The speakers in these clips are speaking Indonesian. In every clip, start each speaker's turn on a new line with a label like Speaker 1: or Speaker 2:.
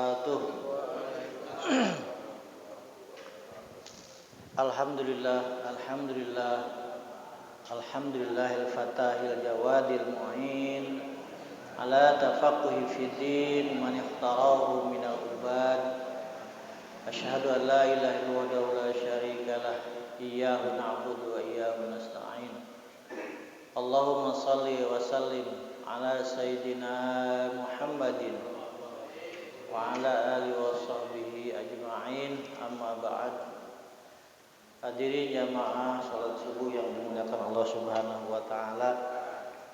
Speaker 1: wabarakatuh. Alhamdulillahil fatahil jawadil mu'in ala tafaqquhi fiddin man ikhtarahu minal ubad. Asyhadu an la ilaha illallah wa la syarika lah. Iyyahu na'budu wa iyyahu nasta'in. Allahumma shalli wa sallim ala sayyidina Muhammadin wa ala alihi wa sahbihi ajma'in. Amma ba'd. Hadirin jamaah salat subuh yang dimuliakan Allah Subhanahu wa taala.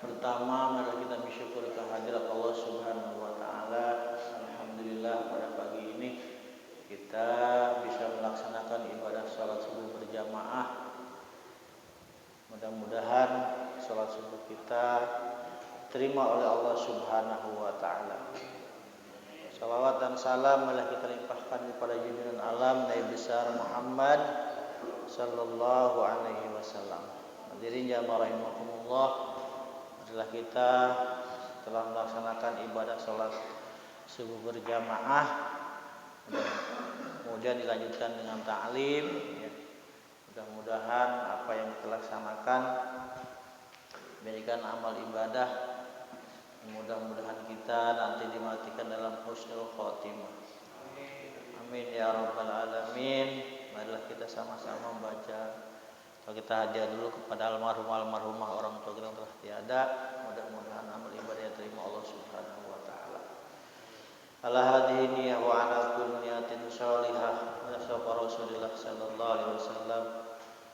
Speaker 1: Pertama, mari kita bersyukur kehadirat Allah Subhanahu wa taala. Alhamdulillah pada pagi ini kita bisa melaksanakan ibadah salat subuh berjamaah. Mudah-mudahan salat subuh kita terima oleh Allah Subhanahu wa taala. Salawat dan salam malah kita limpahkan kepada junjungan alam Nabi besar Muhammad sallallahu alaihi wasallam. Hadirin jamaah rahimakumullah, adalah kita telah melaksanakan ibadah salat subuh berjamaah. Kemudian dilanjutkan dengan ta'lim ya. Mudah-mudahan apa yang kita laksanakan memberikan amal ibadah. Mudah-mudahan kita nanti dimatikan dalam husnul khotimah. Amin ya rabbal alamin. Marilah kita sama-sama membaca atau kita hadiah dulu kepada almarhumah orang tua kita yang telah tiada. Mudah-mudahan amal ibadah terima Allah Subhanahu wa taala. Ala hadhihi wa ala kulli niyatin shalihah wa syafa Rasulillah sallallahu alaihi wasallam.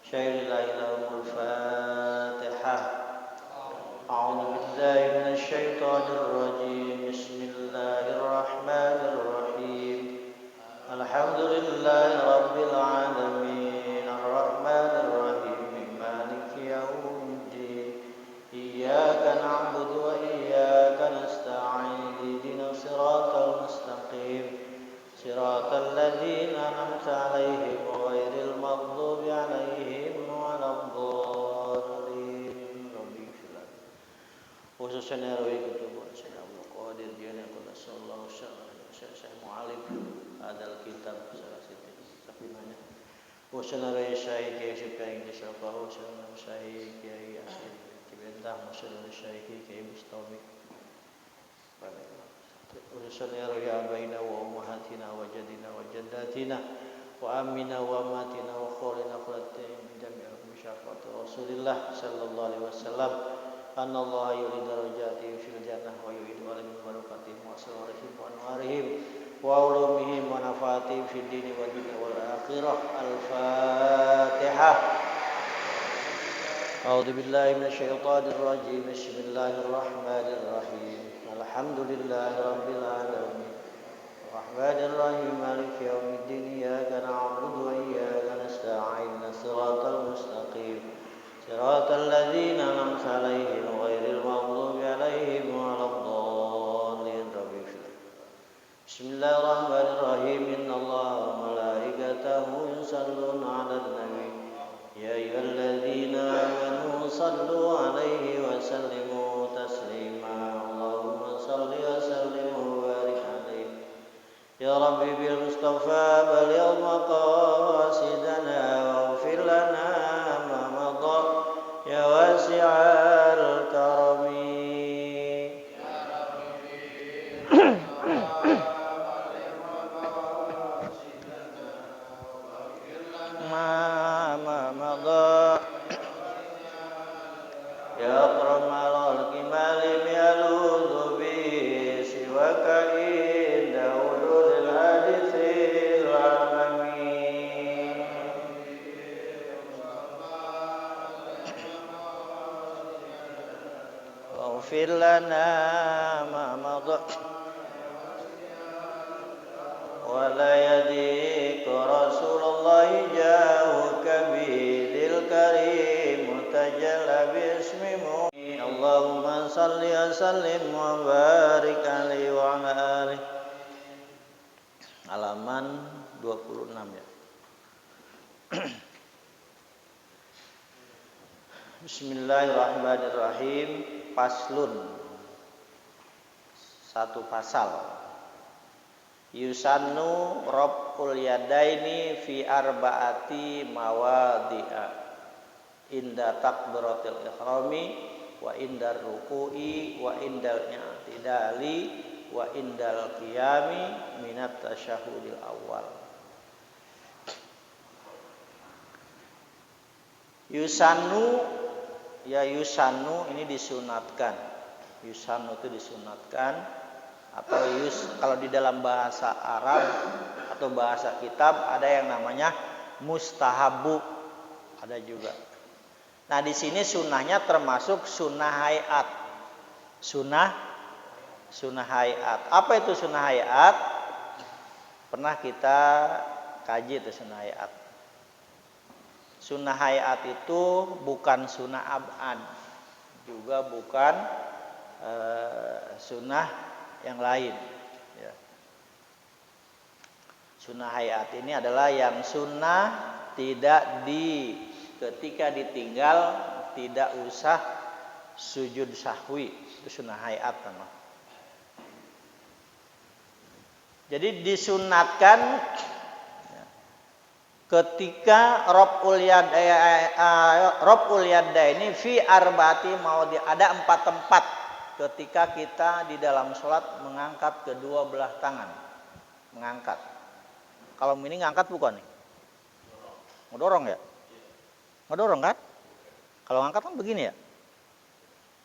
Speaker 1: Syairillahil Fatihah. A'udzu billahi minasy syaithanir rajim. Bismillahirrahmanirrahim. Alhamdulillahi rabbil alamin. Arrahmanir rahim. Maliki yaumiddin. Iyyaka na'budu wa iyyaka nasta'in. Ihdinas siratal mustaqim. Siratal ladzina an'amta 'alaihim ghairil maghdubi 'alaihim waladdallin. Rabbil alamin. Khususnya rawi kutub Syekh Abdul Qadir Jilani qaddasallahu Syekh Mu'allim adal kitab salah siti safinanya. Khususnya rawi Syekh Syekh yang disyafahu Syekh Kiai Asyid Cibentah Masyaallah Syekh Kiai Mustawmi. Khususnya rawi abaina wa ummahatina wa jadina wa jaddatina wa amina wa matina wa kholina khulatina min jami'al musyafat Rasulillah sallallahu alaihi wasallam. Anallahu yuridu darajatihim fil jannah wa yuridu alaihim barakatihim wa salawatihim wa anwarihim wa ulumihim wa nafatihim fid dini wa dunya wal akhirah. Al-Fatihah. A'udzu billahi minasyaitonir rajim. Bismillahirrahmanirrahim. Alhamdulillahi rabbil alamin. Arrahmanir rahim. Maliki yaumiddin. Iyyaka na'budu wa iyyaka nasta'in. Shiratal mustaqim. Siratal ladzina an'amta 'alaihim ghairil maghdubi 'alaihim waladdallin. Bismillahirrahmanirrahim. Innallaha wa malaikatahu yusholluna 'alan nabi. Ya ayyuhalladzina amanu shallu 'alaihi wa sallimu taslima. Allahumma shalli wa sallim wa barik 'alaihi. Ya Rabbi bil Mustafa baligh maqasidana waghfir lana ma madha ya wasi'al karami. Ya Rabbi bil Mustafa baligh maqasidana waghfir lana ma madha ya akramal khalqi malim yaludhu bi siwaka inda ulul hadithil alamin. Waghfir lana ma madha wa la yadiq Rasulullah jauka bidil karim mutajalla bismimu. Allahumma salli wa sallim wa barik alaihi wa ala alihi. Halaman 26 ya. Bismillahirrahmanirrahim. Paslun. Satu pasal. Yusannu raf'ul yadaini fi arba'ati mawadhi'a inda takbiratul ihrami wa indar ruku'i wa indal i'tidali wa indal qiyami minat tasyahhudil awal. Yusannu, ya yusannu ini disunatkan. Yusannu itu disunatkan, atau kalau di dalam bahasa Arab atau bahasa kitab ada yang namanya mustahabu, ada juga. Nah di sini sunnahnya termasuk sunnah hayat. Sunnah hayat. Apa itu sunnah hayat? Pernah kita kaji itu sunnah hayat. Sunnah hayat itu bukan sunnah ab'ad, juga bukan sunnah yang lain. Ya. Sunnah hayat ini adalah yang sunnah tidak ketika ditinggal tidak usah sujud sahwi, itu sunnah hayat nama. Jadi disunatkan ketika raf'ul yadaini fi arba'ati mawadhi, ada 4 tempat ketika kita di dalam sholat mengangkat kedua belah tangan. Mengangkat. Kalau ini ngangkat bukan nih? Ngedorong ya? Ngedorong kan? Kalau ngangkat kan begini ya?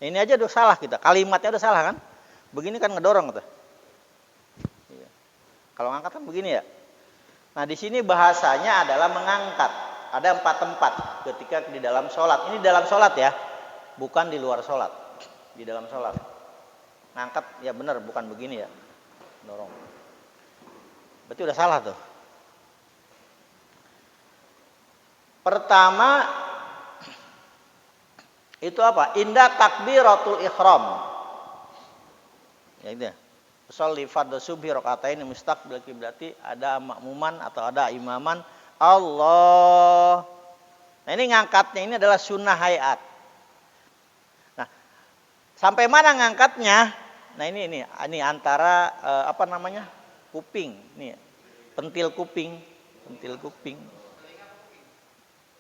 Speaker 1: Ini aja udah salah kita. Kalimatnya udah salah kan? Begini kan ngedorong gitu. Iya. Kalau ngangkat kan begini ya? Nah di sini bahasanya adalah mengangkat. Ada 4 tempat ketika di dalam sholat. Ini dalam sholat ya? Bukan di luar sholat. Di dalam sholat ngangkat ya benar, bukan begini ya, dorong. Berarti udah salah tuh. Pertama itu apa? Inda takbiratul ihram. Ya itu ya. Sholli fardhu subhi rakaatain mustaqbil qiblati, ada makmuman atau ada imaman Allah. Nah ini ngangkatnya ini adalah sunnah hayat. Sampai mana ngangkatnya? Nah ini antara apa namanya? Kuping. Nih, pentil kuping.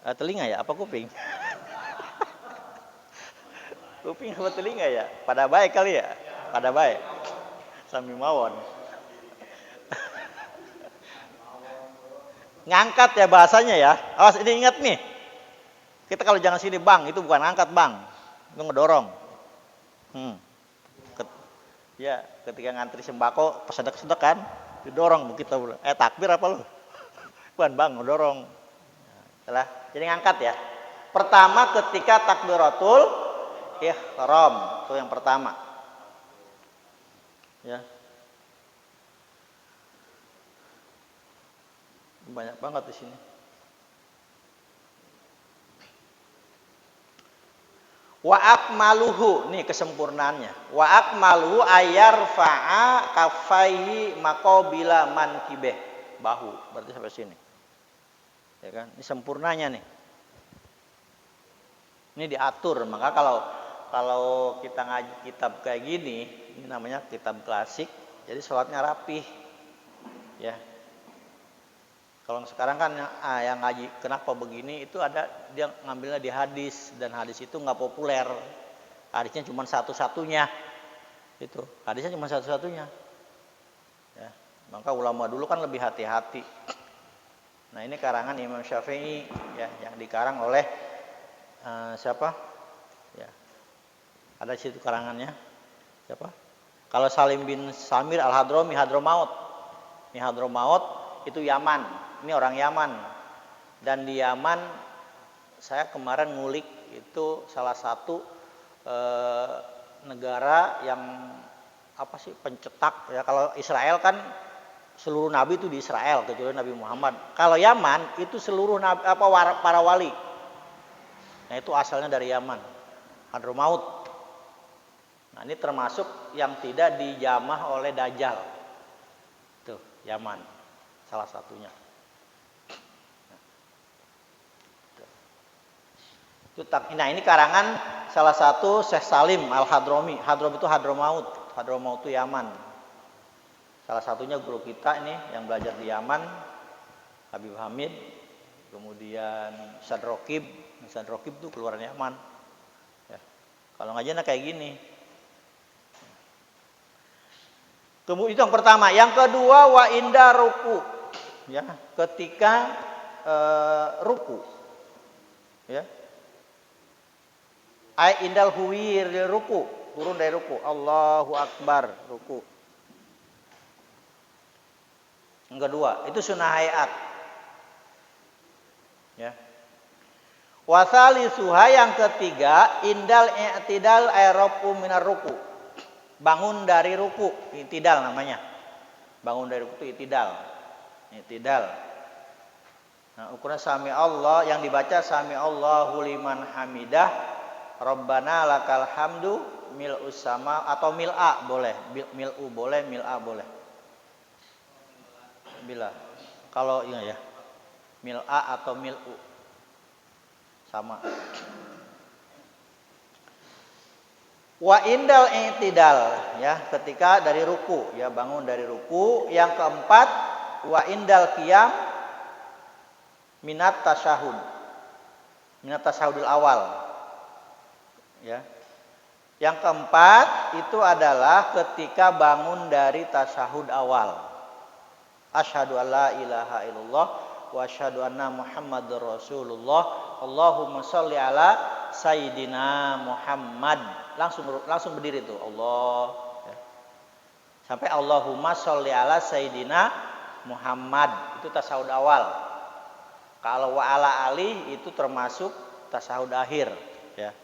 Speaker 1: Telinga ya? Apa kuping? Kuping apa telinga ya? Pada baik kali ya? Pada baik. Sami mawon. Ngangkat ya bahasanya ya. Awas ini ingat nih. Kita kalau jangan sini bang, itu bukan ngangkat bang. Itu ngedorong. Ya, ketika ngantri sembako pesedek-sedek kan, didorong kita. Takbir apa lu? Bukan bang, ngedorong. Nah, jadi ngangkat ya. Pertama ketika takbiratul ihram, itu yang pertama. Ya. Banyak banget di sini. Wa akmaluhu, nih kesempurnaannya. Wa akmaluhu ayarfa'a kaffaihi maqabila mankibeh, bahu, berarti sampai sini. Ya kan? Ini sempurnanya nih. Ini diatur, maka kalau kita ngaji kitab kayak gini, ini namanya kitab klasik, jadi sholatnya rapih. Ya. Kalau sekarang kan yang ngaji kenapa begini itu ada dia ngambilnya di hadis, dan hadis itu nggak populer. Hadisnya cuma satu-satunya. Itu hadisnya cuma satu-satunya. Ya, maka ulama dulu kan lebih hati-hati. Nah ini karangan Imam Syafi'i ya, yang dikarang oleh siapa? Ya, ada situ karangannya. Siapa? Kalau Salim bin Samir Al-Hadrami, Hadramaut. Ini Hadramaut itu Yaman. Ini orang Yaman, dan di Yaman saya kemarin ngulik itu salah satu negara yang apa sih pencetak ya. Kalau Israel kan seluruh nabi itu di Israel kecuali Nabi Muhammad. Kalau Yaman itu seluruh nabi, para wali. Nah itu asalnya dari Yaman, Hadramaut. Nah ini termasuk yang tidak dijamah oleh Dajjal. Tuh Yaman salah satunya. Nah ini karangan salah satu Syekh Salim Al-Hadrami. Hadrami itu Hadramaut. Hadramaut itu Yaman. Salah satunya guru kita ini yang belajar di Yaman, Habib Hamid, kemudian Ustaz Rokib tuh keluar Yaman. Ya. Kalau ngajian kayak gini. Kemudian itu yang pertama, yang kedua wa inda ruku. Ya, ketika ruku. Ya. Ai indal huwir ruku, turun dari ruku. Allahu akbar, ruku. Yang kedua, itu sunnah hayat. Ya. Wasali suha yang ketiga, indal i'tidal aeropu minar ruku. Bangun dari ruku, i'tidal namanya. Bangun dari ruku itu i'tidal. I'tidal. Nah, ukuran sami Allah yang dibaca sami Allahu liman hamidah. Rabbana lakal hamdu mil'us sama atau mil'a boleh. Mil'u boleh, mil'a boleh. Bila kalau ini ya. Mil'a atau mil'u. Sama. Wa indal i'tidal ya, ketika dari ruku ya, bangun dari ruku. Yang keempat wa indal qiyam minat tasyahud. Minat tasyahudul awal. Ya. Yang keempat itu adalah ketika bangun dari tasyahud awal. Asyhadu alla ilaha illallah wa asyhadu anna Muhammadar Rasulullah. Allahumma sholli ala sayyidina Muhammad. Langsung berdiri tuh Allah ya. Sampai Allahumma sholli ala sayyidina Muhammad, itu tasyahud awal. Kalau wa ala ali itu termasuk tasyahud akhir ya.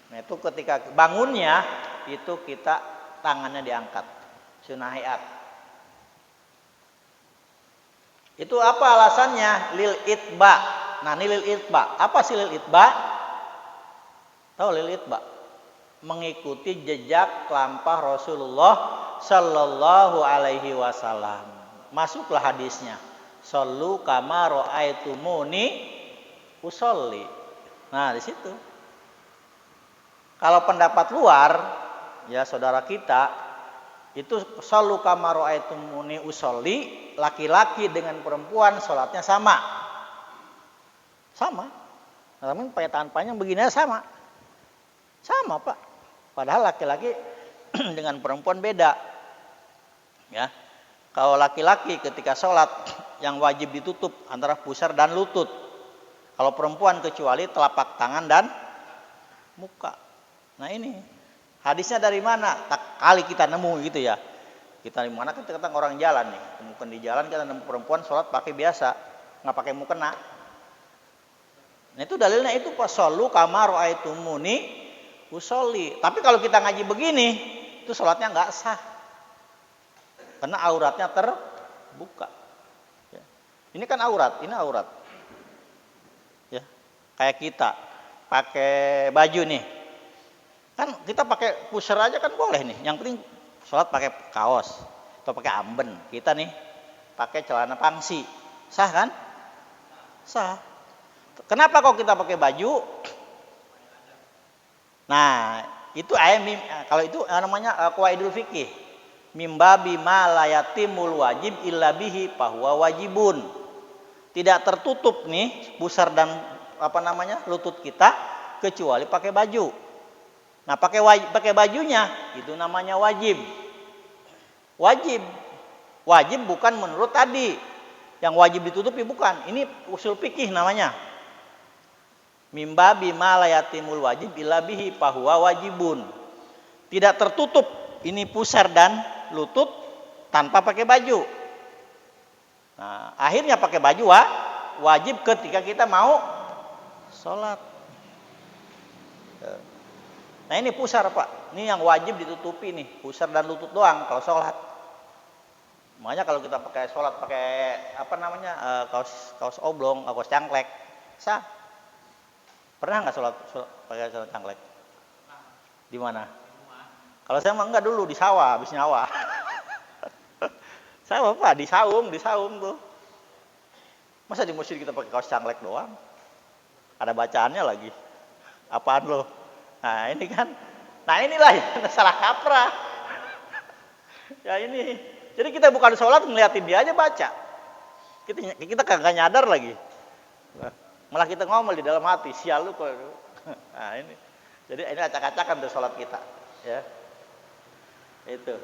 Speaker 1: Nah, itu ketika bangunnya itu kita tangannya diangkat. Sunnah hayat. Itu apa alasannya? Lil itba. Nah, ini lil itba. Apa sih lil itba? Tahu lil itba? Mengikuti jejak lampah Rasulullah sallallahu alaihi wasallam. Masuklah hadisnya. Shallu kama ra'aitumuni usolli. Nah, di situ. Kalau pendapat luar, ya saudara kita, itu shallu kama ra'aitumuni usolli, laki-laki dengan perempuan sholatnya sama. Sama. Namun pernyataan panjang begini sama. Sama, Pak. Padahal laki-laki dengan perempuan beda. Ya. Kalau laki-laki ketika sholat yang wajib ditutup antara pusar dan lutut. Kalau perempuan kecuali telapak tangan dan muka. Nah ini hadisnya dari mana? Tak kali kita nemu gitu ya. Kita di mana kan kita orang jalan nih. Temukan di jalan kita nemu perempuan sholat pakai biasa, nggak pakai mukena. Nah itu dalilnya itu pas shollu kama ra'aitumuni usolli. Tapi kalau kita ngaji begini, itu sholatnya nggak sah. Karena auratnya terbuka. Ya. Ini kan aurat, ini aurat. Ya, kayak kita pakai baju nih. Kan kita pakai pusar aja kan boleh nih. Yang penting sholat pakai kaos atau pakai amben. Kita nih pakai celana pangsi. Sah kan? Sah. Kenapa kok kita pakai baju? Nah, itu kalau itu namanya qawaidul fikih. Mimbabi ma la yatimul wajib illa bihi fahuwa wajibun. Tidak tertutup nih pusar dan lutut kita kecuali pakai baju. Nah, pakai bajunya itu namanya wajib. Wajib bukan menurut tadi. Yang wajib ditutupi bukan. Ini usul fikih namanya. Mimbabi ma la yatimul wajib illa bihi fahuwa wajibun. Tidak tertutup ini pusar dan lutut tanpa pakai baju. Nah, akhirnya pakai baju wajib ketika kita mau sholat. Nah ini pusar, Pak. Ini yang wajib ditutupi nih, pusar dan lutut doang kalau sholat. Makanya kalau kita pakai sholat pakai kaos oblong, kaos cangklek, sah. Pernah nggak sholat pakai sholat cangklek? Di mana? Kalau saya mah enggak, dulu di sawah, habis nyawa. Saya Pak di saung tuh. Masa di masjid kita pakai kaos cangklek doang? Ada bacaannya lagi. Apaan lo? Nah ini kan. Nah inilah yang salah kaprah. Ya ini. Jadi kita bukan sholat ngeliatin dia aja baca. Kita kagak nyadar lagi. Malah kita ngomel di dalam hati, sial lu kok. Nah ini. Jadi ini acak-acakan tuh sholat kita. Ya. Itu.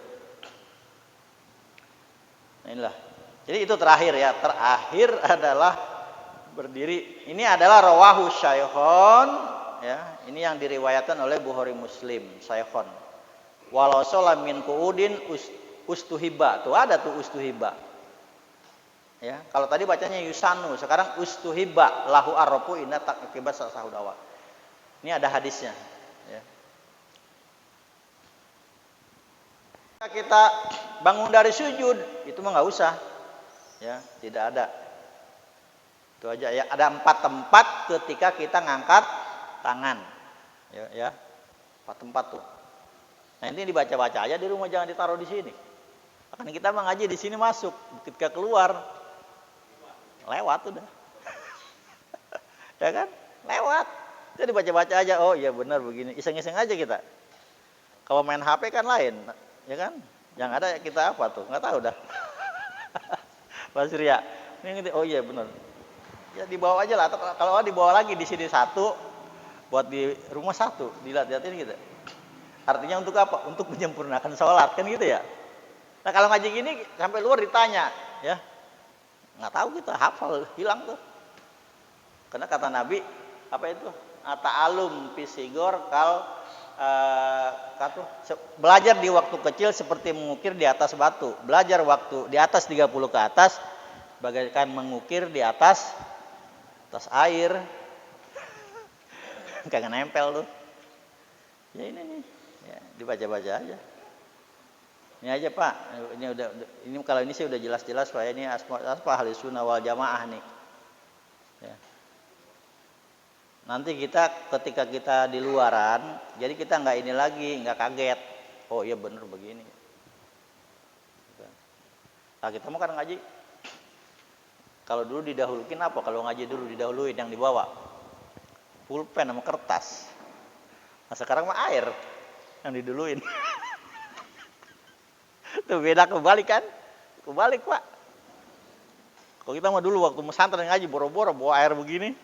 Speaker 1: Inilah. Jadi itu terakhir ya. Terakhir adalah berdiri. Ini adalah rawahu syaikhon. Ya. Ini yang diriwayatkan oleh Bukhari Muslim. Syaikhon. Walau sholat min kuudin ustuhiba. Tuh ada tuh ustuhiba. Ya, kalau tadi bacanya yusanu, sekarang ustuhiba lahu arropu inna takibat sahudawa. Ini ada hadisnya. Ya. Kita bangun dari sujud itu mah nggak usah, ya tidak ada. Itu aja ya. Ada 4 tempat ketika kita ngangkat tangan, ya 4 tempat tuh. Nah ini dibaca-baca aja di rumah, jangan ditaruh di sini. Akan kita mah ngaji di sini masuk, ketika keluar lewat udah. Ya kan? Lewat. Jadi baca-baca aja, oh iya benar begini. Iseng-iseng aja kita. Kalau main HP kan lain, ya kan? Yang ada kita apa tuh? Nggak tahu dah. Pak Surya, ini oh iya benar. Ya dibawa aja lah. Atau kalau dibawa lagi di sini 1, buat di rumah 1, dilihat-lihatin gitu. Artinya untuk apa? Untuk menyempurnakan sholat kan gitu ya. Nah kalau ngaji gini sampai luar ditanya, ya nggak tahu kita hafal, hilang tuh. Karena kata Nabi apa itu? Ta'alum fisigor belajar di waktu kecil seperti mengukir di atas batu. Belajar waktu di atas 30 ke atas bagaikan mengukir di atas air. Kagak nempel tuh. Ya ini nih, ya, dibaca-baca aja. Ini aja Pak, ini kalau ini sih udah jelas-jelas Pak, ini asma ahli sunnah wal jamaah nih. Ya. Nanti kita ketika kita di luaran, jadi kita nggak ini lagi, nggak kaget. Oh iya bener begini. Nah kita mau kan ngaji. Kalau dulu didahuluin apa? Kalau ngaji dulu didahuluin yang dibawa pulpen sama kertas. Nah sekarang mah air yang diduluin. Tuh beda kebalik kan? Kebalik Pak. Kalau kita mah dulu waktu pesantren ngaji boro-boro bawa air begini.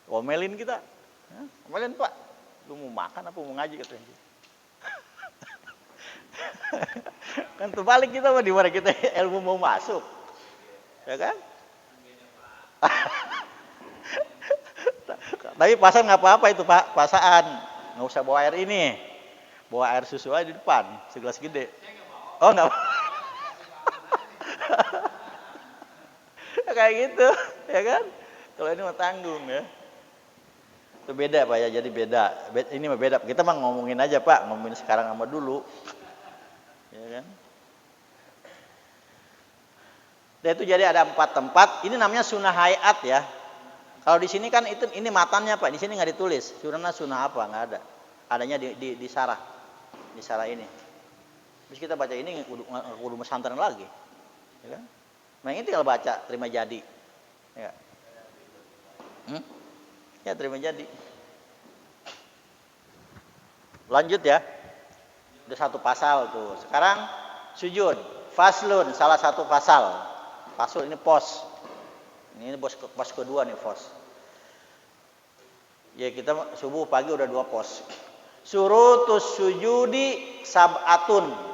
Speaker 1: Omelin kita. Omelin Pak. Lu mau makan apa mau ngaji katanya. Kan terbalik kita mah di mana kita ilmu mau masuk. Ya kan? Tapi pasar nggak apa-apa itu Pak, pasaan. Nggak usah bawa air ini. Bawa air susu aja di depan, segelas gede. Oh nggak. Kayak gitu, ya kan? Kalau ini mah tanggung ya. Itu beda Pak ya, jadi beda. Ini mah beda. Kita mah ngomongin aja Pak, ngomongin sekarang sama dulu. Ya kan? Dan itu jadi ada 4 tempat. Ini namanya sunnah hayat ya. Kalau di sini kan itu ini matannya Pak, di sini nggak ditulis. Sunnah apa? Nggak ada. Adanya di sarah. Di sarah ini. Terus kita baca ini kudu pesantren lagi. Ya kan? Nah, ini tinggal baca terima jadi. Ya. Ya terima jadi. Lanjut ya. Udah 1 pasal tuh. Sekarang sujud. Faslun salah satu pasal. Fasul ini pos. Ini pos kedua nih pos. Ya kita subuh pagi udah 2 pos. Surutus sujudi sab'atun.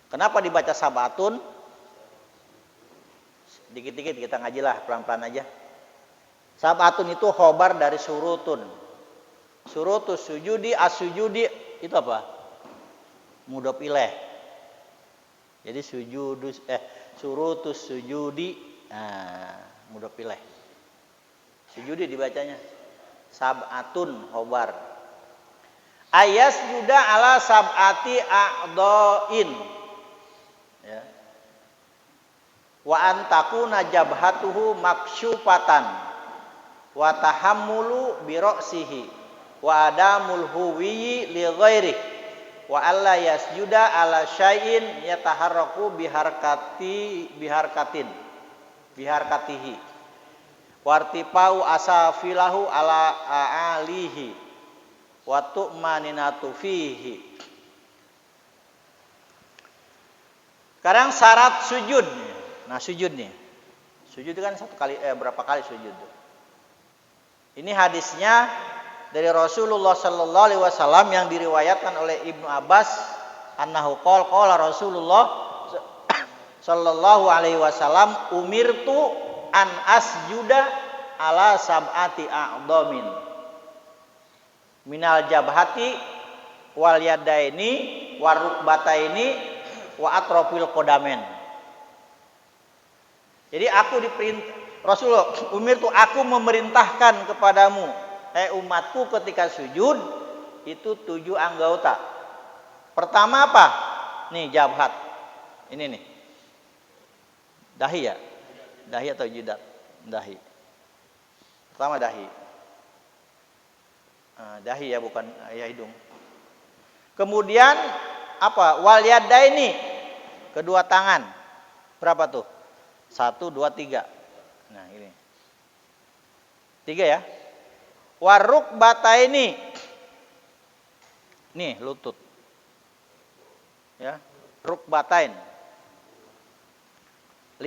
Speaker 1: Kenapa dibaca sab'atun? Dikit-dikit kita ngaji lah, pelan-pelan aja. Sab'atun itu khobar dari surutun. Surutus sujudi as-sujudi itu apa? Mudhof ilaih. Jadi surutus sujudi mudhof ilaih. Sujudi dibacanya sab'atun khobar. Ayas juda ala sab'ati a'dhain. Ya. Wa antakuna jabhatuhu maksyufatan wa tahammulu bi ra'sihi wa adamul huwi li ghairi wa alla yasjuda ala syai'in yataharraku biharkatihi wartifau asafilahu ala alihi wa tu'maninatu fihi. Sekarang syarat sujud. Nah, sujud nih. Sujud itu kan berapa kali sujud? Ini hadisnya dari Rasulullah sallallahu alaihi wasallam yang diriwayatkan oleh Ibnu Abbas, annahu qala Rasulullah sallallahu alaihi wasallam, umirtu an asjuda ala sab'ati a'dhamin minal jabhati wal yadaini warukbataini wa atrofil kodamen. Jadi aku diperintah Rasulullah, umirtu, aku memerintahkan kepadamu, umatku, ketika sujud itu 7 anggota. Pertama apa? Nih, jabhat. Ini nih. Dahi ya? Dahi atau jidat? Dahi. Pertama dahi. Dahi ya, bukan ya hidung. Kemudian apa? Wal yadaini, kedua tangan. Berapa tuh? 1, 2, 3. Nah, ini. 3 ya. Waruk bataini. Nih, lutut. Ya, rukbatain. 5.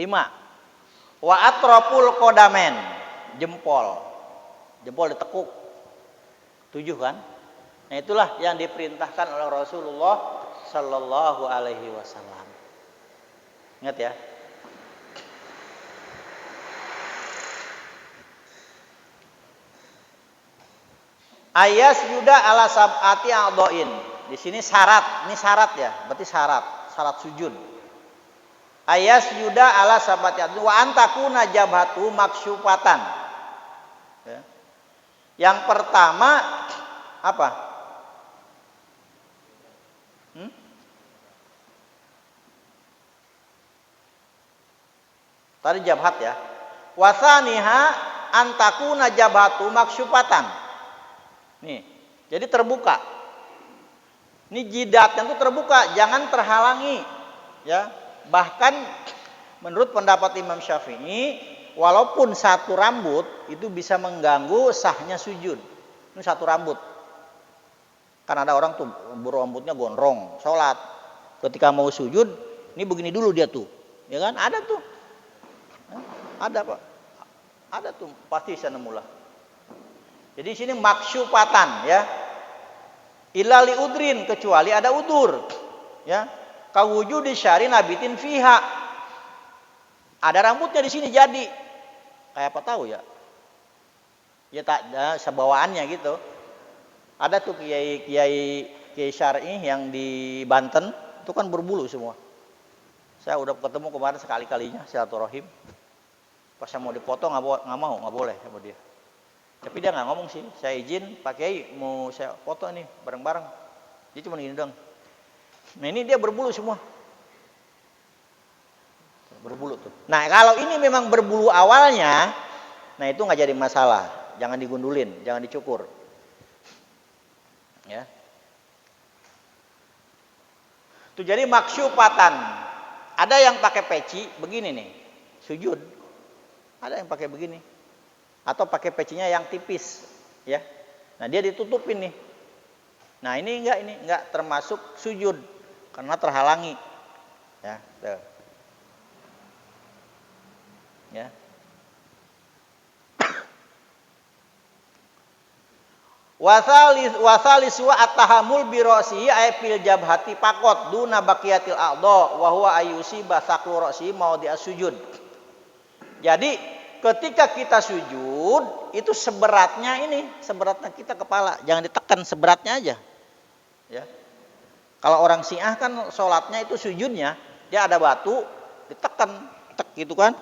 Speaker 1: Wa atroful kodamen, jempol. Jempol ditekuk. 7 kan? Nah, itulah yang diperintahkan oleh Rasulullah sallallahu alaihi wasallam. Ingat ya. Ayas yuda ala sab'ati a'dhain. Di sini syarat, ini syarat ya, berarti syarat sujud. Ayas yuda ala sab'ati a'dhain wa antakuna jabhatu maksyufatan. Ya. Yang pertama apa? Tadi jabhat ya. Wasaniha antakuna jabhatu maksyufatan. Nih, jadi terbuka. Ini jidatnya itu terbuka, jangan terhalangi. Ya, bahkan menurut pendapat Imam Syafi'i, walaupun satu rambut itu bisa mengganggu sahnya sujud. Ini satu rambut. Kan ada orang tuh rambutnya gondrong, sholat. Ketika mau sujud, ini begini dulu dia tuh, ya kan? Ada tuh, ada Pak, ada tuh pasti saya nemu lah. Jadi di sini maksyufatan ya. Illa li udrin, kecuali ada udur. Ya. Kawujudi syari nabitin fiha. Ada rambutnya di sini jadi. Kayak apa tahu ya? Ya tak ada sebawaannya gitu. Ada tuh kiai syar'i yang di Banten itu kan berbulu semua. Saya udah ketemu kemarin sekali-kalinya silaturahim. Pas saya mau dipotong nggak boleh sama dia. Tapi dia nggak ngomong sih, saya izin Pak Kiai mau saya foto nih bareng-bareng. Dia cuma gini dong. Nah, ini dia berbulu semua. Berbulu tuh. Nah, kalau ini memang berbulu awalnya, nah itu nggak jadi masalah. Jangan digundulin, jangan dicukur. Ya. Tuh jadi maksyufatan. Ada yang pakai peci begini nih, sujud. Ada yang pakai begini. Atau pakai pecinya yang tipis, ya. Nah, dia ditutupin nih. Nah, ini enggak termasuk sujud karena terhalangi. Ya, tuh. Ya. Wasalis wa at-tahammul bi ra'sihi ay fil jabhati faqat duna baqiyatil a'dha wa huwa ayusi basaqu ra'si maudhi'as sujud. Jadi ketika kita sujud itu seberatnya kita kepala, jangan ditekan, seberatnya aja. Ya. Kalau orang Syiah kan sholatnya itu sujudnya dia ada batu ditekan, tek gitu kan.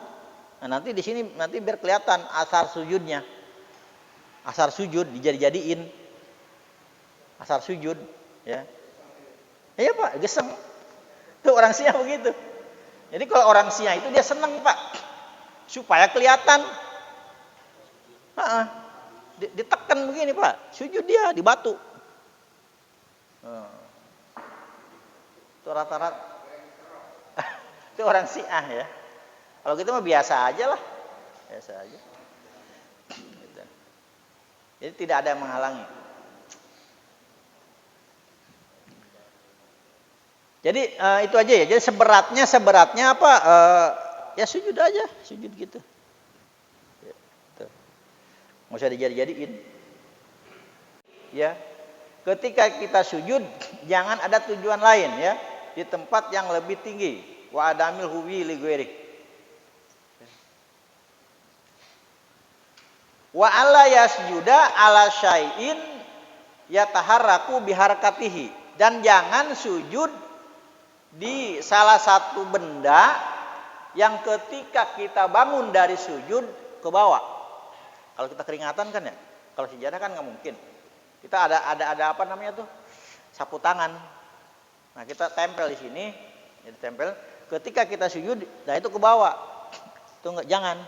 Speaker 1: Nah, nanti di sini nanti biar kelihatan asar sujudnya. Asar sujud dijadiin. Asar sujud, ya. Iya Pak, geseng. Tuh orang Syiah begitu. Jadi kalau orang Syiah itu dia senang Pak. Supaya kelihatan. Ditekan begini Pak, sujud dia di batu. Itu rata-rata. Itu orang Syiah ya. Kalau gitu mah biasa aja lah. Biasa aja. Gitu. Jadi tidak ada yang menghalangi. Jadi itu aja ya. Jadi seberatnya apa? Ya sujud aja, sujud gitu. Ya, tuh. Nggak usah dijadi-jadiin. Ya, ketika kita sujud jangan ada tujuan lain ya, di tempat yang lebih tinggi. Wa adamil huwi li ghairi. Wa alla yasjuda ala syai'in yataharraku biharakatihi, dan jangan sujud di salah satu benda yang ketika kita bangun dari sujud ke bawah. Kalau kita keringatan kan ya, kalau sejadah kan nggak mungkin. Kita ada apa namanya tuh? Sapu tangan. Nah, kita tempel di sini, jadi tempel. Ketika kita sujud, nah itu ke bawah. Itu enggak, jangan.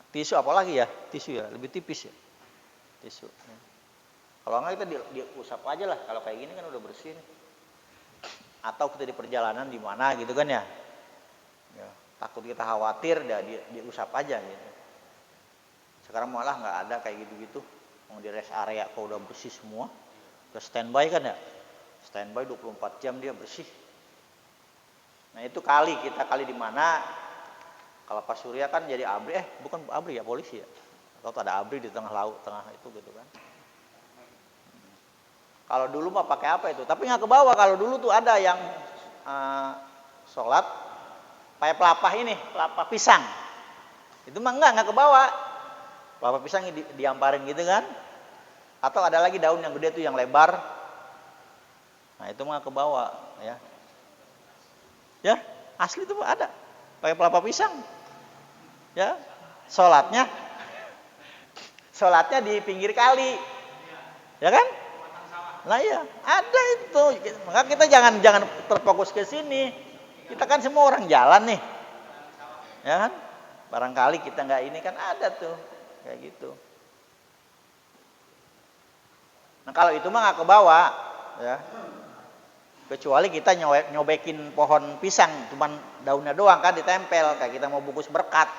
Speaker 1: Tisu apalagi ya? Tisu ya, lebih tipis ya. Tisu. Kalau enggak kita diusap aja lah. Kalau kayak gini kan udah bersih nih. Atau kita di perjalanan di mana gitu kan ya. Ya, takut kita khawatir, diusap aja gitu. Sekarang malah nggak ada kayak gitu-gitu. Mau di rest area kalau udah bersih semua, udah standby kan ya, standby 24 jam dia bersih. Nah itu kita kali di mana? Kalau Pak Surya kan jadi ABRI, bukan ABRI ya, polisi ya, atau ada ABRI di tengah laut, tengah itu gitu kan. Kalau dulu mah pakai apa itu? Tapi nggak ke bawah. Kalau dulu tuh ada yang sholat pakai pelapa pisang. Itu mah nggak ke bawah. Pelapa pisang diamparin gitu kan. Atau ada lagi daun yang gede tuh yang lebar. Nah itu mah ke bawah ya. Ya, asli tuh ada. Pakai pelapa pisang. Ya, sholatnya di pinggir kali. Ya kan? Nah iya, ada itu. Maka kita jangan terfokus ke sini. Kita kan semua orang jalan nih. Ya kan? Barangkali kita nggak ini kan ada tuh. Kayak gitu. Nah kalau itu mah nggak ke bawah. Ya. Kecuali kita nyobekin pohon pisang. Cuman daunnya doang kan ditempel. Kayak kita mau bungkus berkat.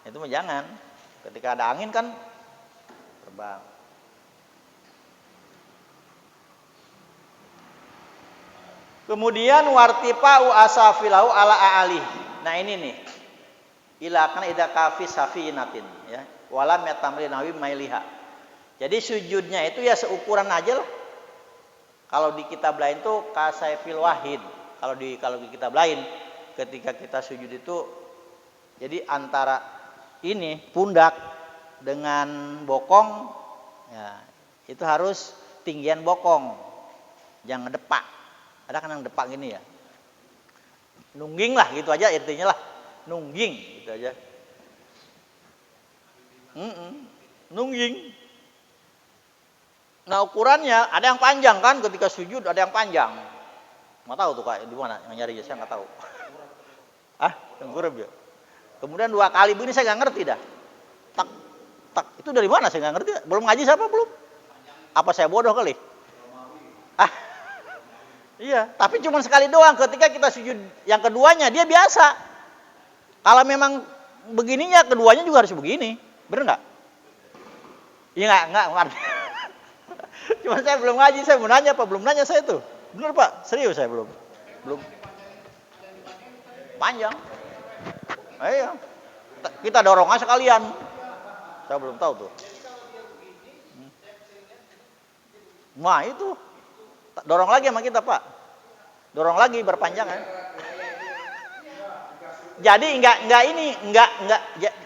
Speaker 1: Itu mah jangan. Ketika ada angin kan terbang. Kemudian wartifa'u asafilahu ala a'ali. Nah ini nih. Ilakan idza kafi safinatin ya. Wala metamri nawi mailiha. Jadi sujudnya itu ya seukuran aja lah. Kalau di kitab lain tuh kasaifil wahid. Kalau di kitab lain ketika kita sujud itu jadi antara ini pundak dengan bokong ya, itu harus tinggian bokong. Jangan depak. Ada kan yang depak gini ya. Nungging lah gitu aja intinya lah. Nungging gitu aja. Nungging. Nah ukurannya ada yang panjang kan ketika sujud, ada yang panjang. Nggak tahu tuh Kak di mana yang nyari, saya nggak tahu. Tengkurap ya. Kemudian 2 kali begini saya nggak ngerti dah. Tak itu dari mana saya nggak ngerti. Belum ngaji siapa belum? Apa saya bodoh kali? Iya, tapi cuma sekali doang. Ketika kita sujud yang keduanya dia biasa. Kalau memang begininya keduanya juga harus begini, bener nggak? Iya nggak. Cuma saya belum ngaji, saya mau nanya apa belum nanya saya tuh. Bener Pak, serius saya belum. Panjang. Iya. Kita dorong aja sekalian. Saya belum tahu tuh. Nah itu. Dorong lagi sama kita Pak. Dorong lagi berpanjangan. Jadi enggak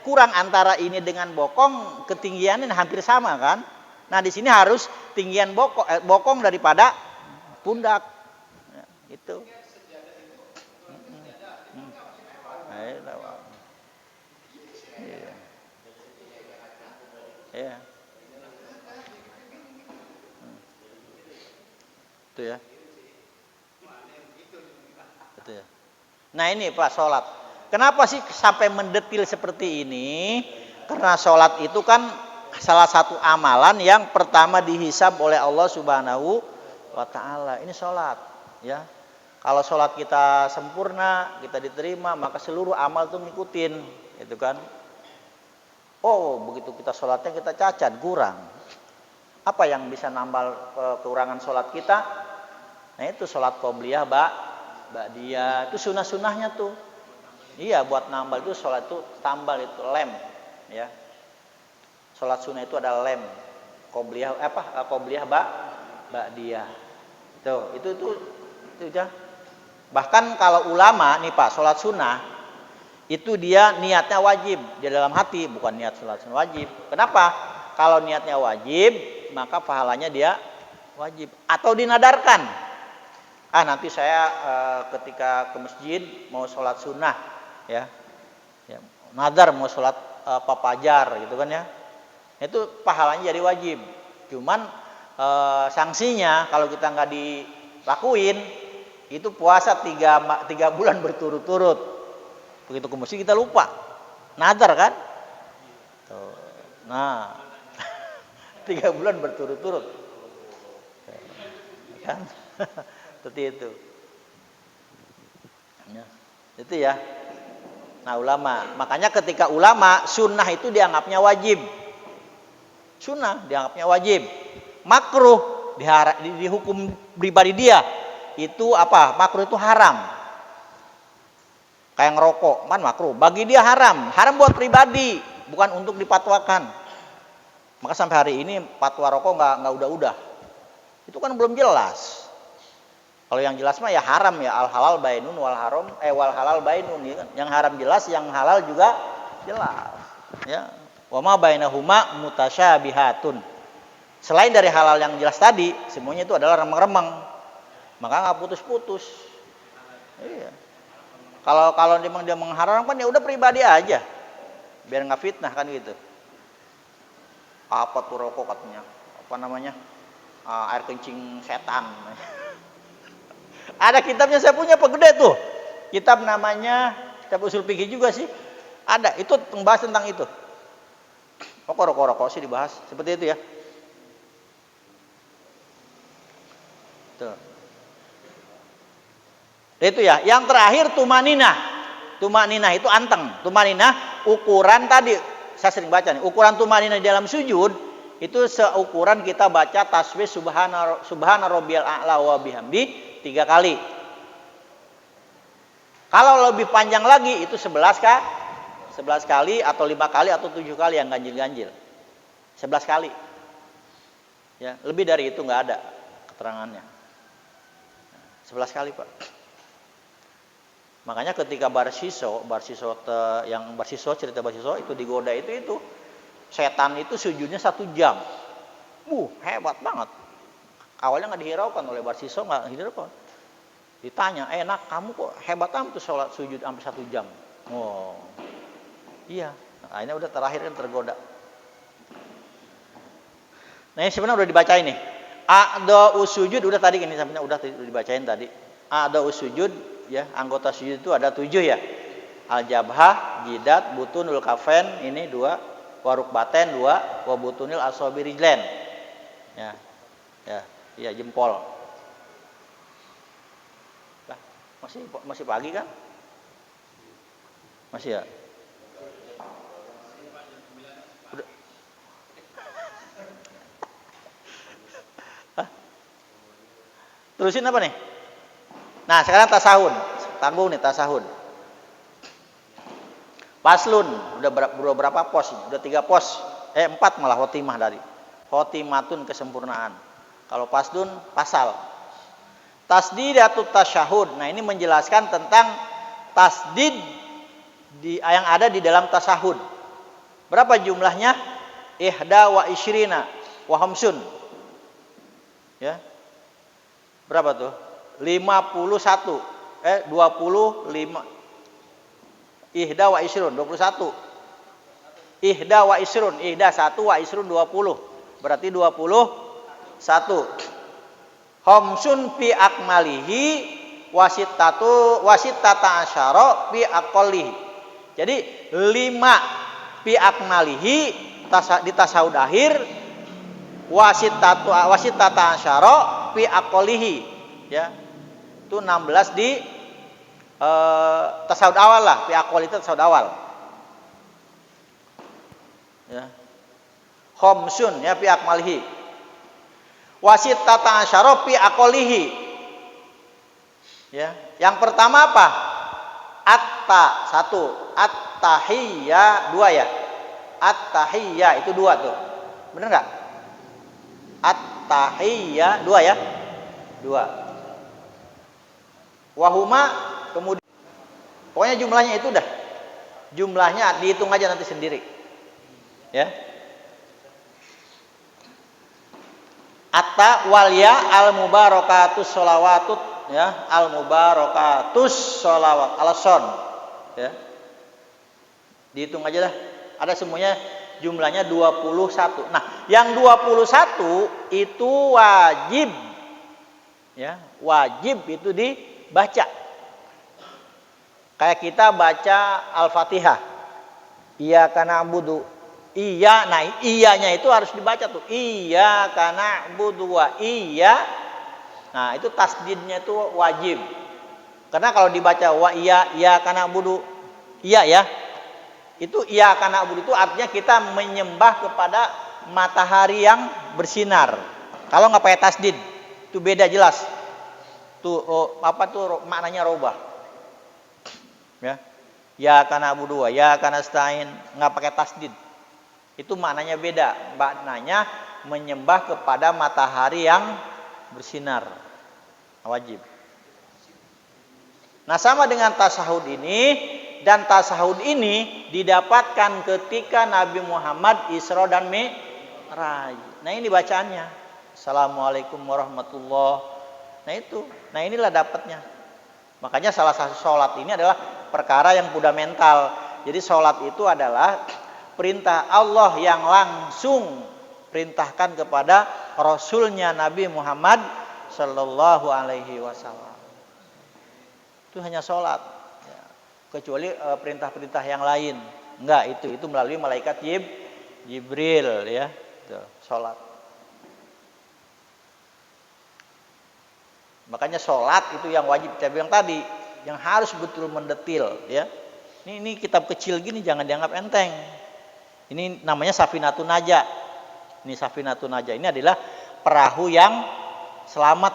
Speaker 1: kurang antara ini dengan bokong, ketinggiannya hampir sama kan? Nah di sini harus tinggian bokong daripada pundak. Ya, itu. Iya. Itu ya. Itu ya. Nah ini Pak sholat. Kenapa sih sampai mendetil seperti ini? Karena sholat itu kan salah satu amalan yang pertama dihisab oleh Allah Subhanahu wa Ta'ala. Ini sholat, ya. Kalau sholat kita sempurna, kita diterima, maka seluruh amal itu ngikutin, gitu kan? Oh, begitu kita sholatnya kita cacat, kurang. Apa yang bisa nambal kekurangan sholat kita? Nah itu sholat qobliyah ba'diyah. Itu sunnah-sunnahnya tuh. Iya, buat nambal itu sholat itu tambal itu lem, ya. Sholat sunnah itu ada lem. Qobliyah ba'diyah. Tuh, itu ya. Bahkan kalau ulama nih Pak, sholat sunnah itu dia niatnya wajib, dia dalam hati, bukan niat sholat sunnah wajib. Kenapa? Kalau niatnya wajib, maka pahalanya dia wajib. Atau dinadarkan. Nanti saya ketika ke masjid mau sholat sunnah, ya nadar mau sholat papajar gitu kan ya. Itu pahalanya jadi wajib. Cuman sanksinya kalau kita nggak dilakuin, itu puasa 3 bulan berturut-turut. Begitu ke masjid kita lupa, nadar kan? Tuh. Nah, 3 bulan berturut-turut, kan? Seperti itu. Ya, itu ya. Nah ulama, makanya ketika ulama sunnah itu dianggapnya wajib. Sunnah dianggapnya wajib. Makruh di hukum pribadi dia itu apa? Makruh itu haram. Kayak ngerokok kan makruh. Bagi dia haram. Haram buat pribadi, bukan untuk dipatwakan. Maka sampai hari ini fatwa rokok nggak udah. Itu kan belum jelas. Kalau yang jelas mah ya haram ya, al halal bainun wal halal bainun ya kan. Yang haram jelas, yang halal juga jelas. Ya. Wa ma bainahuma mutasyabihatun. Selain dari halal yang jelas tadi, semuanya itu adalah remeng-remeng. Maka nggak putus-putus. Iya. Kalau dia mengharamkan ya udah pribadi aja. Biar nggak fitnah kan gitu. Apa tuh rokok katanya? Apa namanya? Air kencing setan. Ada kitabnya saya punya gede tuh. Kitab namanya kitab usul fikih juga sih. Ada, itu membahas tentang itu. Rokok sih dibahas seperti itu ya. Tuh. Itu ya. Yang terakhir tumaninah. Tumaninah itu anteng. Tumaninah ukuran tadi saya sering baca nih. Ukuran tumaninah di dalam sujud itu seukuran kita baca tasbih subhana rabbiyal a'la wa bihamdi 3 kali. Kalau lebih panjang lagi itu 11 kali atau 5 kali atau 7 kali yang ganjil-ganjil. 11 kali. Ya, lebih dari itu nggak ada keterangannya. 11 kali, Pak. Makanya ketika cerita Barsiso itu digoda itu setan itu sujudnya 1 jam. Hebat banget. Awalnya nggak dihiraukan oleh Barsiso, nggak dihiraukan. Ditanya, enak kamu kok hebat amat tuh sholat sujud sampai 1 jam. Oh, iya. Akhirnya udah terakhir kan tergoda. Nah ini sebenarnya udah dibacain nih. A'dha'u sujud udah tadi ini sebenarnya udah dibacain tadi. A'dha'u sujud ya, anggota sujud itu ada 7 ya. Al-jabhah, jidat, butunul kafen ini 2, warukbaten 2, wa butunil asabi rijlen. Ya, jempol. Lah, masih pagi kan? Masih ya? Udah. Terusin apa nih? Nah, sekarang tasahud. Tanggung nih tasahud. Paslun, udah berapa pos? Udah 3 pos. 4 malah khotimah dari. Khotimatun kesempurnaan. Kalau pasdun pasal. Tasdidatut tasyahud. Nah, ini menjelaskan tentang tasdid yang ada di dalam tasahud. Berapa jumlahnya? Ihda wa isyrina wa hamsun. Ya. Berapa tuh? 51. 25. Ihda wa isrun 21. Ihda wa isrun, ihda 1 wa isrun 20. Berarti 21. Khamsun fi akmalihi wasittata asyara fi aqallihi. Jadi 5 fi akmalihi di tasawuf akhir wasittata asyara fi aqallihi. Ya. Itu 16 di tasawuf awal lah, fi aqalli itu tasawuf awal. Ya. Khamsun ya fi akmalihi. Wasittata asyara fi aqallihi. Ya. Yang pertama apa? Atta satu, at-tahiyya dua ya. At-tahiyya itu dua tuh. Benar nggak? At-tahiyya dua ya. Dua. Wahuma kemudian pokoknya jumlahnya itu dah. Jumlahnya dihitung aja nanti sendiri. Ya. Atta walya al mubarakatus sholawatut ya al mubarakatus sholawat alason ya. Dihitung aja dah. Ada semuanya jumlahnya 21. Nah, yang 21 itu wajib. Ya, wajib itu dibaca. Kayak kita baca Al-Fatihah. Iyyaka na'budu. Iya, nah iyanya itu harus dibaca tuh. Iyyaka na'budu wa iya. Nah, itu tasdidnya itu wajib. Karena kalau dibaca wa iyyaka na'budu, iya ya. Itu iyyaka na'budu itu artinya kita menyembah kepada matahari yang bersinar. Kalau nggak pakai tasdid, itu beda jelas. Tuh apa tuh maknanya robah. Ya. Iyyaka na'budu wa iyyaka nasta'in, nggak pakai tasdid. Itu maknanya beda. Maknanya menyembah kepada matahari yang bersinar. Wajib. Nah, sama dengan tasahud ini, dan tasahud ini didapatkan ketika Nabi Muhammad Isra dan Mi'raj. Nah, ini bacaannya. Assalamualaikum warahmatullahi. Nah, itu. Nah, inilah dapatnya. Makanya salah satu sholat ini adalah perkara yang fundamental. Jadi sholat itu adalah perintah Allah yang langsung perintahkan kepada Rasulnya Nabi Muhammad Sallallahu Alaihi Wasallam. Itu hanya sholat, ya. Kecuali perintah-perintah yang lain. Enggak, itu melalui malaikat Jibril, ya, itu, sholat. Makanya sholat itu yang wajib. Saya bilang tadi, yang harus betul mendetil, ya. Ini kitab kecil gini jangan dianggap enteng. Ini namanya Safinatun Najah. Ini Safinatun Najah. Ini adalah perahu yang selamat.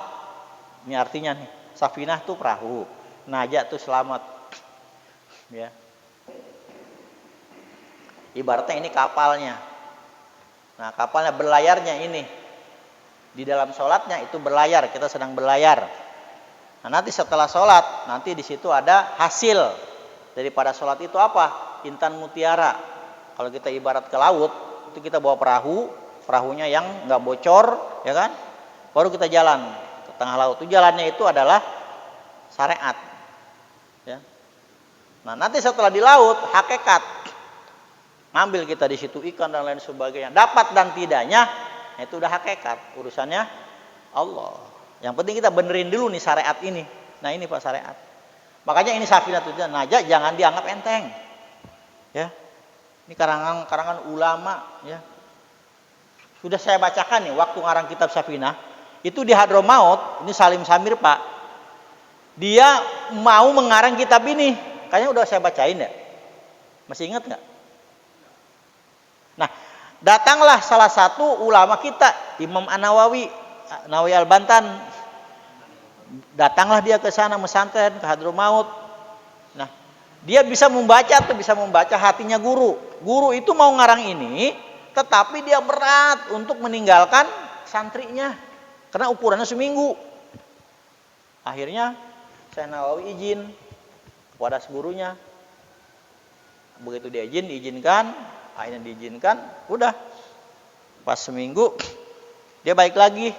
Speaker 1: Ini artinya nih. Safinah itu perahu. Najah itu selamat. Ya. Ibaratnya ini kapalnya. Nah, kapalnya berlayarnya ini. Di dalam sholatnya itu berlayar. Kita sedang berlayar. Nah, nanti setelah sholat, nanti di situ ada hasil daripada sholat itu apa? Intan mutiara. Kalau kita ibarat ke laut, itu kita bawa perahunya yang nggak bocor, ya kan? Baru kita jalan ke tengah laut. Itu jalannya itu adalah syariat, ya. Nah, nanti setelah di laut, hakikat, ngambil kita di situ ikan dan lain sebagainya. Dapat dan tidaknya, itu udah hakikat, urusannya Allah. Yang penting kita benerin dulu nih syariat ini. Nah, ini Pak syariat. Makanya ini Safinatun Najah jangan dianggap enteng, ya. Ini karangan ulama, ya. Sudah saya bacakan nih waktu ngarang kitab Safinah. Itu di Hadramaut, ini Salim Samir, Pak. Dia mau mengarang kitab ini. Kayaknya udah saya bacain ya. Masih ingat nggak? Nah, datanglah salah satu ulama kita, Imam An-Nawawi, Nawawi Al-Bantan. Datanglah dia ke sana mesantren ke Hadramaut. Nah, dia bisa membaca atau bisa membaca hatinya guru. Guru itu mau ngarang ini, tetapi dia berat untuk meninggalkan santrinya. Karena ukurannya seminggu. Akhirnya Syekh Nawawi izin kepada gurunya. Begitu dia diizinkan, akhirnya diizinkan, udah. Pas seminggu, dia baik lagi.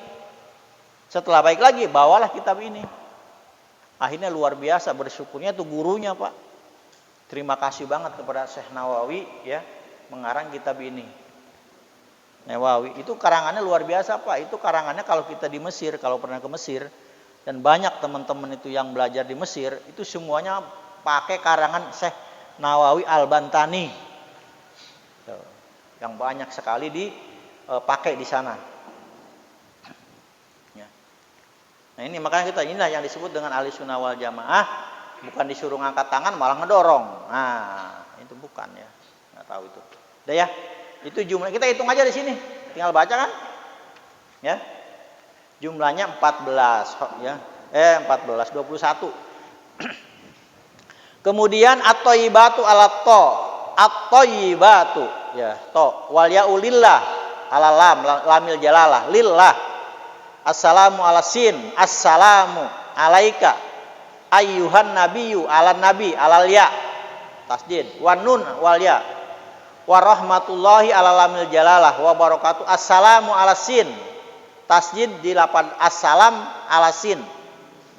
Speaker 1: Setelah baik lagi, bawalah kitab ini. Akhirnya luar biasa bersyukurnya tuh gurunya, Pak. Terima kasih banget kepada Syekh Nawawi, ya, mengarang kitab ini. Nawawi itu karangannya luar biasa, Pak. Itu karangannya kalau kita di Mesir, kalau pernah ke Mesir, dan banyak teman-teman itu yang belajar di Mesir, itu semuanya pakai karangan Syekh Nawawi Al-Bantani. Yang banyak sekali dipakai di sana. Ya. Nah, ini makanya inilah yang disebut dengan ahli sunnah wal jamaah. Bukan disuruh ngangkat tangan malah ngedorong. Nah, itu bukan, ya. Nggak tahu itu. Udah ya. Itu jumlah. Kita hitung aja di sini. Tinggal baca kan? Ya. Jumlahnya 14, ya. 14, 21. Kemudian at-thayyibatu ala ta. At-thayyibatu ya, to. Wal yaulillah ala lamil jalalah, lillah. Assalamu ala sin, assalamu alaika. Ayyuhan nabiyyu ala nabi alal ya. Tasdid. Wan nun wal ya. Wa rahmatullahi ala lamil jalalah wa barakatuh. Assalamu ala sin. Tasdid di lapan assalam ala sin.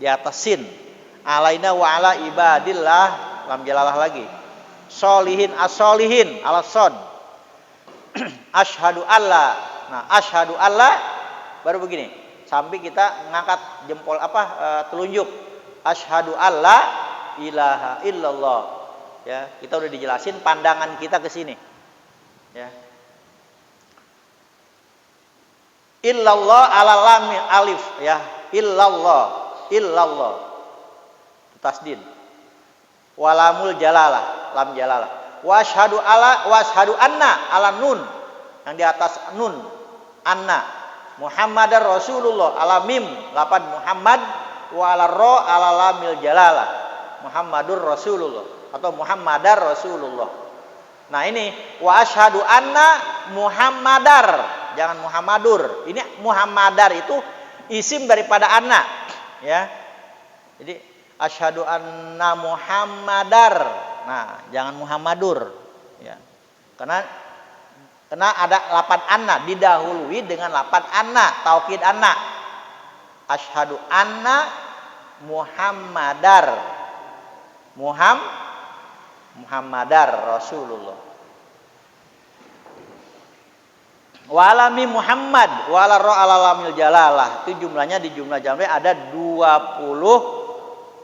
Speaker 1: Di atas sin. Alaina wa ala ibadillah lam jalalah lagi. Solihin as-solihin ala sod. Asyhadu alla. Nah, asyhadu alla baru begini. Sampai kita ngangkat jempol telunjuk. Asyhadu alla ilaha illallah. Ya, kita udah dijelasin pandangan kita ke sini. Ya. Illallah ala lam alif ya. Illallah. Tasdid. Walamul jalalah, lam jalalah. Washhadu anna ala nun. Yang di atas nun. Anna. Muhammadar Rasulullah ala mim, lapan Muhammad wa ala ra ala lamil jalalah. Muhammadur Rasulullah atau Muhammadar Rasulullah. Nah, ini wa asyhadu anna Muhammadar, jangan Muhammadur. Ini Muhammadar itu isim daripada anna, ya. Jadi asyhadu anna Muhammadar. Nah, jangan Muhammadur, ya. Karena ada lapan anna, didahului dengan lapan anna, taukid anna. Asyhadu anna Muhammadar. Muhammadar Rasulullah. Walami Muhammad wala ra ala lamil jalalah. Itu jumlahnya di jumlah jamnya ada 21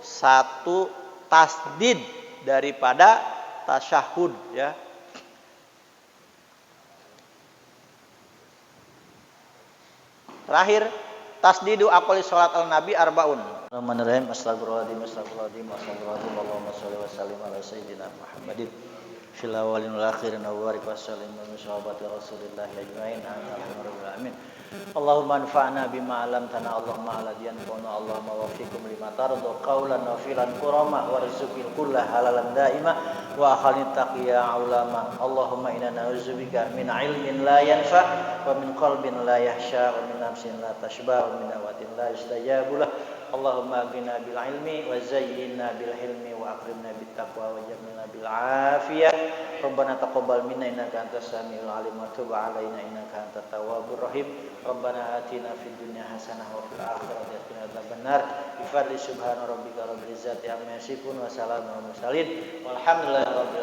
Speaker 1: tasdid daripada tasyahud, ya. Terakhir tasdidu aqwali salat al-nabi arbaun. Bismillahirrahmanirrahim. Astagfirullahaladzim. Allahumma sholli wa sallim ala sayyidina Muhammadin fil awwalin wal akhirin wa barik wa sallim ala sahabati Rasulillah ajmain. Amin. Allahumma anfa'na bima 'allamtana. Allahumma aladiyan qawna. Allahumma waffiqhum lima tardu qawlan wa filan qurama warzuqil kulla halalan daima wa akhalin taqiya ulama. Allahumma inna na'udzubika min ilmin la yanfa' wa min qalbin la yahsha wa min nafsin la tashba wa min dawatin la yustajabu lah. Allahumma aghnina bil ilmi wa zayyinna bil hilmi wa akrimna bit taqwa wa jamilna bil afiyah. Rabbana taqabbal minna innaka antas samiul alim wa tub alaina innaka antat tawwabur rahim. Rabbana atina fid dunya hasanah wa fil akhirati hasanah wa qina adzabannar. Bi fadli subhana rabbika rabbil izzati amma yasifun wa salamun alal mursalin walhamdulillahi rabbil alamin.